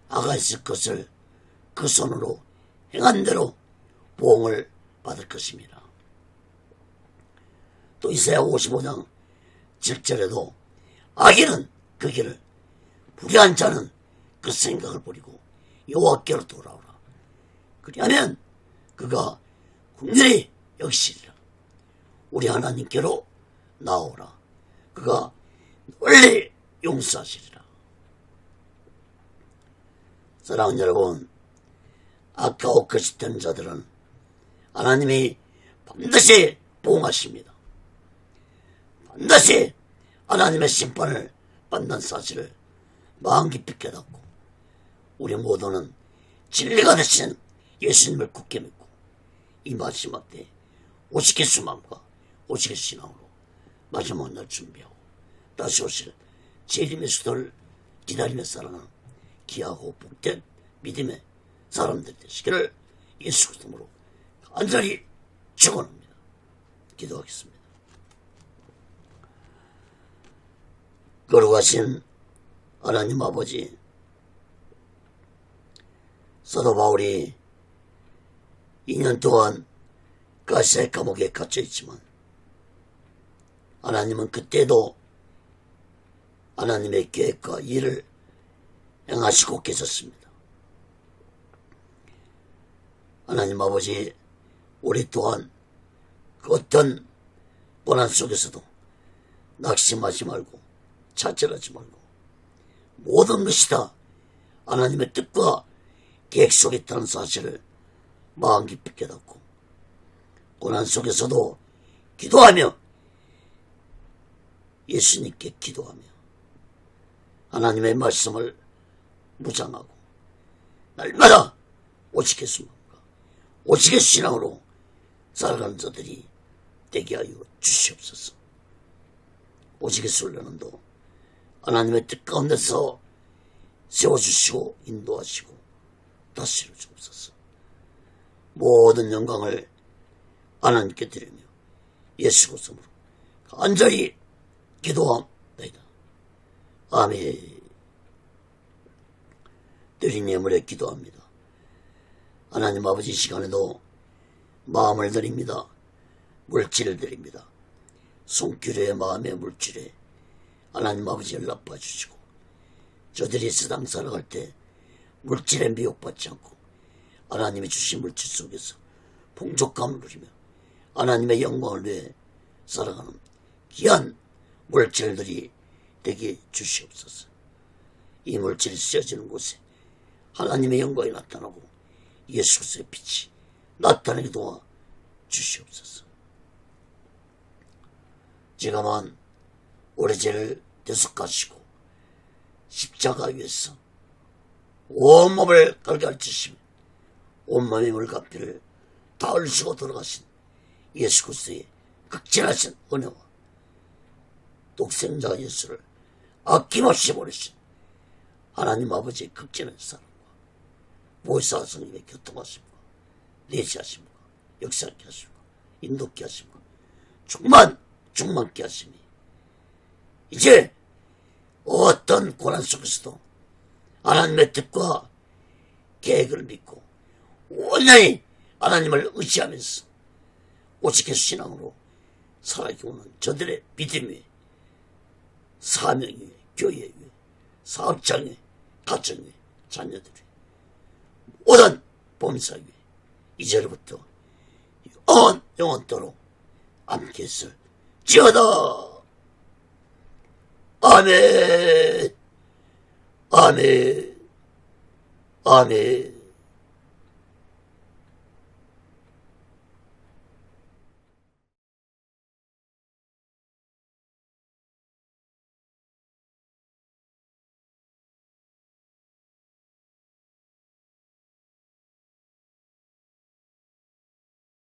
악가 있을 것을 그 손으로 행한 대로 보응을 받을 것입니다. 또 이사야 55장 7절에도 악인은 그 길을, 불의한 자는 그 생각을 버리고 여호와께로 돌아오라. 그리하면 그가 긍휼히 여기시리라. 우리 하나님께로 나오라. 그가 널리 용서하시리라. 사랑하는 여러분, 악하고 거짓된 자들은 하나님이 반드시 보응하십니다. 반드시 하나님의 심판을 받는 사실을 마음 깊이 깨닫고 우리 모두는 진리가 되신 예수님을 굳게 믿고 이 마지막 때 오시게 수망과 오시게 신앙으로 마지막 날 준비하고 다시 오실 재림의 수도를 기다리며 살아가는 귀하고 복된 믿음의 사람들 되시기를 예수 그리스도로 간절히 축원합니다. 기도하겠습니다. 거룩하신 하나님 아버지, 사도 바울이 2년 동안 가시의 감옥에 갇혀있지만 하나님은 그때도 하나님의 계획과 일을 행하시고 계셨습니다. 하나님 아버지, 우리 또한 그 어떤 고난 속에서도 낙심하지 말고 좌절하지 말고 모든 것이 다 하나님의 뜻과 계획 속에 있다는 사실을 마음 깊이 깨닫고 고난 속에서도 기도하며 예수님께 기도하며 하나님의 말씀을 묵상하고 날마다 오직의 수망과 오직의 신앙으로 살아가는 자들이 되게 하여 주시옵소서. 오직의 순례는도 하나님의 뜻 가운데서 세워주시고 인도하시고 다스려 주옵소서. 모든 영광을 하나님께 드리며 예수 그리스도로 간절히 기도합니다. 아멘. 드린 예물에 기도합니다. 하나님 아버지, 이 시간에도 마음을 드립니다. 물질을 드립니다. 손길의 마음의 물질에 하나님 아버지 연락 봐주시고 저들이 세상 살아갈 때 물질에 미혹받지 않고 하나님이 주신 물질 속에서 풍족감을 누리며 하나님의 영광을 위해 살아가는 귀한 물질들이 되게 주시옵소서. 이 물질이 쓰여지는 곳에 하나님의 영광이 나타나고 예수 그리스도의 빛이 나타나게 도와 주시옵소서. 지금은 우리 죄를 대속하시고 십자가 위에서 온몸을 갈갈치시며 온몸의 물값비를 다 흘리시고 돌아가신 예수 그리스도의 극진하신 은혜와 독생자 예수를 아낌없이 보내신 하나님 아버지의 극진한 사랑과 보혜사 성령의 교통하심과 내시하심과 역사하게 하심과 인도케 하심과 충만케 하심이 이제 어떤 고난 속에서도 하나님의 뜻과 계획을 믿고 온전히 하나님을 의지하면서 오직의 신앙으로 살아가는 저들의 믿음 위에 사명 위에 교회 위에 사업장 위에 가정 위에 자녀들 위에 모든 범사 위에 이제로부터 영원토록 함께 있을지어다. 아멘. 아멘. 아멘.